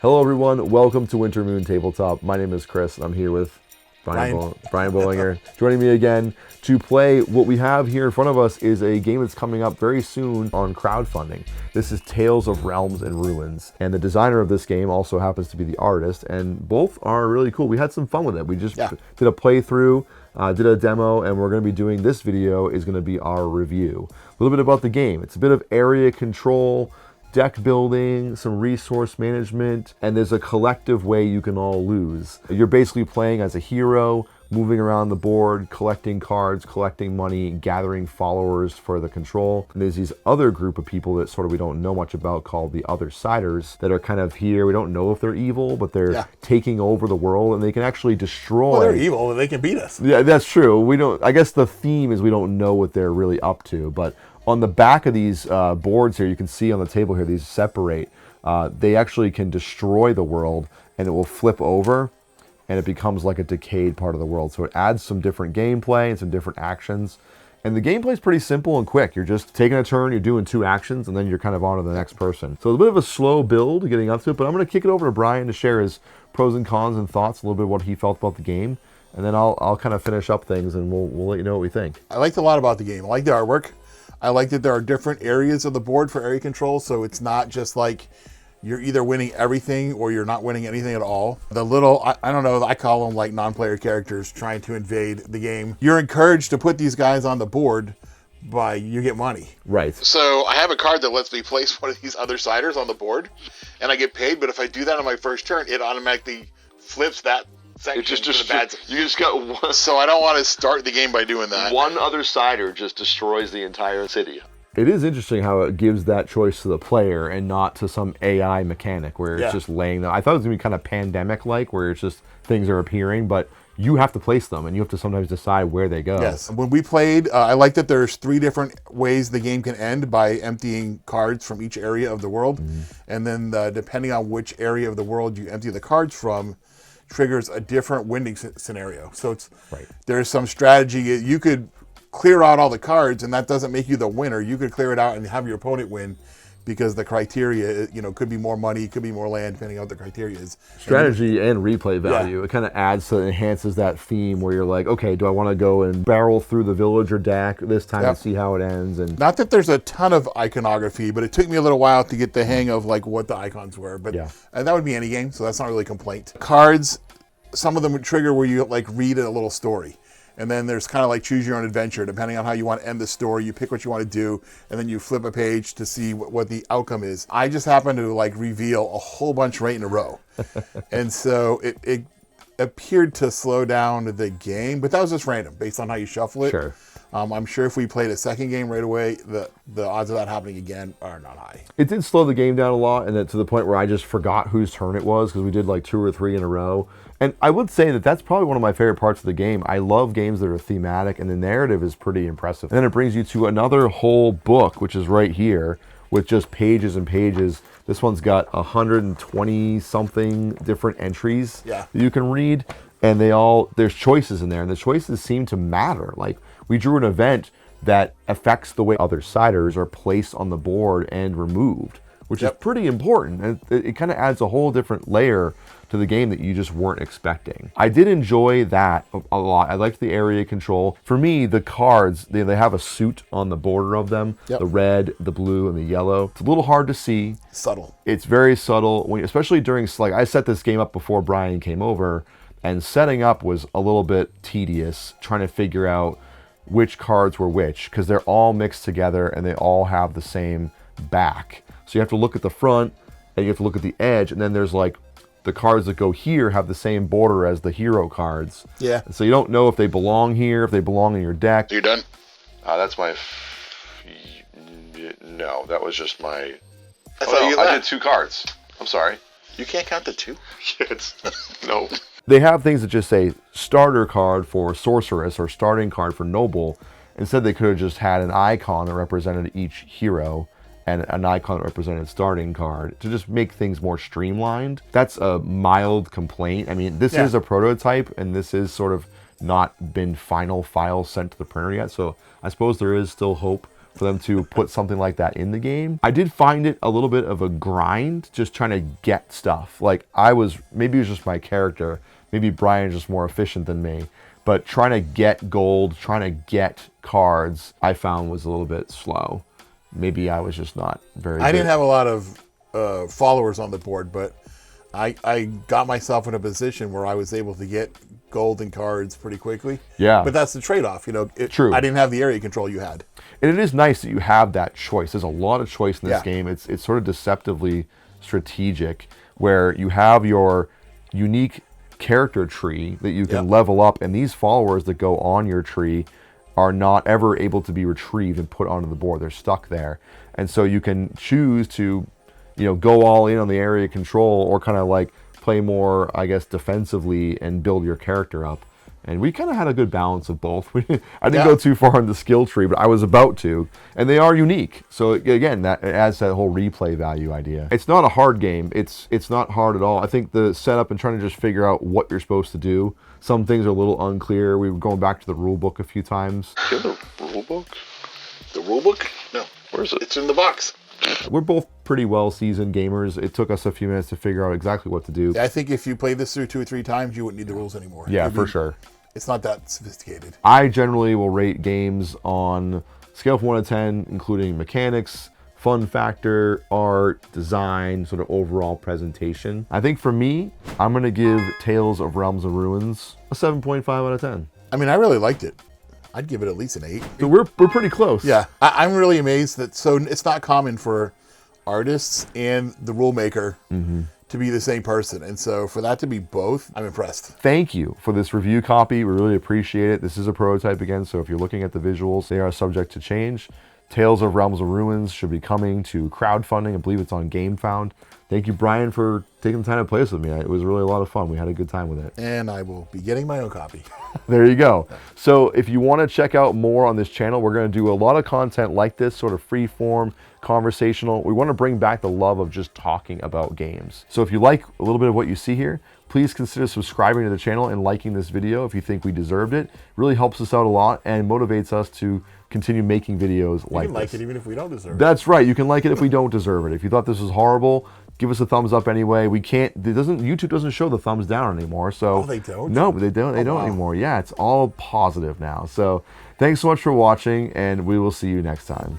Hello everyone, welcome to Winter Moon Tabletop. My name is Chris and I'm here with Brian Bollinger joining me again to play. What we have here in front of us is a game that's coming up very soon on crowdfunding. This is Tales of Realms and Ruins, and the designer of this game also happens to be the artist, and both are really cool. We had some fun with it. We just did a playthrough, did a demo, and we're going to be doing this video is going to be our review. A little bit about the game. It's a bit of area control, deck building, some resource management, and there's a collective way you can all lose. You're basically playing as a hero, moving around the board, collecting cards, collecting money, gathering followers for the control. And there's these other group of people that sort of we don't know much about called the Othersiders that are kind of here. We don't know if they're evil, but they're taking over the world, and they can actually destroy. Well, they're evil and they can beat us. Yeah, that's true. We don't. I guess the theme is we don't know what they're really up to, but on the back of these boards here, you can see on the table here, these separate. They actually can destroy the world, and it will flip over, and it becomes like a decayed part of the world. So it adds some different gameplay and some different actions. And the gameplay is pretty simple and quick. You're just taking a turn, you're doing 2 actions, and then you're kind of on to the next person. So it's a bit of a slow build getting up to it, but I'm going to kick it over to Brian to share his pros and cons and thoughts, a little bit of what he felt about the game. And then I'll kind of finish up things, and we'll let you know what we think. I liked a lot about the game. I like the artwork. I like that there are different areas of the board for area control, so it's not just like you're either winning everything or you're not winning anything at all. The little, I don't know, I call them like non-player characters trying to invade the game. You're encouraged to put these guys on the board by you get money. Right. So I have a card that lets me place one of these Othersiders on the board, and I get paid, but if I do that on my first turn, it automatically flips that section to the bad side. You just got one. So I don't want to start the game by doing that. One Othersider just destroys the entire city. It is interesting how it gives that choice to the player and not to some AI mechanic where it's just laying them. I thought it was going to be kind of pandemic-like where it's just things are appearing, but you have to place them and you have to sometimes decide where they go. Yes. When we played, I like that there's 3 different ways the game can end by emptying cards from each area of the world. And then depending on which area of the world you empty the cards from, triggers a different winning scenario. So it's there's some strategy. You could clear out all the cards, and that doesn't make you the winner. You could clear it out and have your opponent win because the criteria, could be more money, could be more land, depending on what the criteria is. Strategy and replay value. It kind of adds to, enhances that theme where you're like, okay, do I want to go and barrel through the villager deck this time and see how it ends? And not that there's a ton of iconography, but it took me a little while to get the hang of like what the icons were. But and that would be any game, so that's not really a complaint. Cards, some of them would trigger where you like read a little story. And then there's kind of like choose your own adventure. Depending on how you want to end the story, you pick what you want to do, and then you flip a page to see what the outcome is. I just happened to like reveal a whole bunch right in a row. And so it appeared to slow down the game, but that was just random based on how you shuffle it. Sure. I'm sure if we played a second game right away, the odds of that happening again are not high. It did slow the game down a lot, and to the point where I just forgot whose turn it was because we did like 2 or 3 in a row. And I would say that that's probably one of my favorite parts of the game. I love games that are thematic, and the narrative is pretty impressive. And then it brings you to another whole book, which is right here, with just pages and pages. This one's got 120-something different entries that you can read, and there's choices in there, and the choices seem to matter. Like, we drew an event that affects the way Othersiders are placed on the board and removed, which is pretty important. And it kind of adds a whole different layer to the game that you just weren't expecting. I did enjoy that a lot. I liked the area control. For me, the cards, they have a suit on the border of them, the red, the blue, and the yellow. It's a little hard to see. Subtle. It's very subtle, especially during, like, I set this game up before Brian came over, and setting up was a little bit tedious, trying to figure out which cards were which, because they're all mixed together and they all have the same back. So you have to look at the front, and you have to look at the edge, and then there's like the cards that go here have the same border as the hero cards. Yeah. So you don't know if they belong here, if they belong in your deck. You done? That's my... No, that was just my... I did 2 cards. I'm sorry. You can't count the 2? No. They have things that just say starter card for sorceress or starting card for noble. Instead, they could have just had an icon that represented each hero and an icon that represented starting card to just make things more streamlined. That's a mild complaint. I mean, this is a prototype, and this is sort of not been final file sent to the printer yet. So I suppose there is still hope for them to put something like that in the game. I did find it a little bit of a grind, just trying to get stuff. Like maybe it was just my character. Maybe Brian's just more efficient than me. But trying to get gold, trying to get cards, I found was a little bit slow. Maybe I was just not very good. I didn't have a lot of followers on the board, but I got myself in a position where I was able to get golden cards pretty quickly. Yeah. But that's the trade-off, True. I didn't have the area control you had. And it is nice that you have that choice. There's a lot of choice in this game. It's sort of deceptively strategic, where you have your unique character tree that you can level up, and these followers that go on your tree are not ever able to be retrieved and put onto the board. They're stuck there. And so you can choose to, go all in on the area control, or kind of like play more, I guess, defensively and build your character up. And we kind of had a good balance of both. I didn't go too far in the skill tree, but I was about to. And they are unique. So again, that adds that whole replay value idea. It's not a hard game. It's not hard at all. I think the setup and trying to just figure out what you're supposed to do, some things are a little unclear. We were going back to the rule book a few times. Do you have the rule book? The rule book? No. Where is it? It's in the box. We're both pretty well-seasoned gamers. It took us a few minutes to figure out exactly what to do. I think if you played this through 2 or 3 times, you wouldn't need the rules anymore. Yeah, for sure. It's not that sophisticated. I generally will rate games on a scale of 1 to 10, including mechanics, fun factor, art, design, sort of overall presentation. I think for me, I'm going to give Tales of Realms and Ruins a 7.5 out of 10. I mean, I really liked it. I'd give it at least an 8. So we're pretty close. Yeah, I'm really amazed that it's not common for artists and the rule maker to be the same person. And so for that to be both, I'm impressed. Thank you for this review copy. We really appreciate it. This is a prototype again, so if you're looking at the visuals, they are subject to change. Tales of Realms and Ruins should be coming to crowdfunding. I believe it's on GameFound. Thank you, Brian, for taking the time to play this with me. It was really a lot of fun. We had a good time with it. And I will be getting my own copy. There you go. So if you want to check out more on this channel, we're going to do a lot of content like this, sort of free form, conversational. We want to bring back the love of just talking about games. So if you like a little bit of what you see here, please consider subscribing to the channel and liking this video if you think we deserved it. It really helps us out a lot and motivates us to continue making videos like this. You can like it even if we don't deserve it. That's right. You can like it if we don't deserve it. If you thought this was horrible, give us a thumbs up anyway. YouTube doesn't show the thumbs down anymore. So they don't? No, but they don't anymore. Yeah, it's all positive now. So thanks so much for watching, and we will see you next time.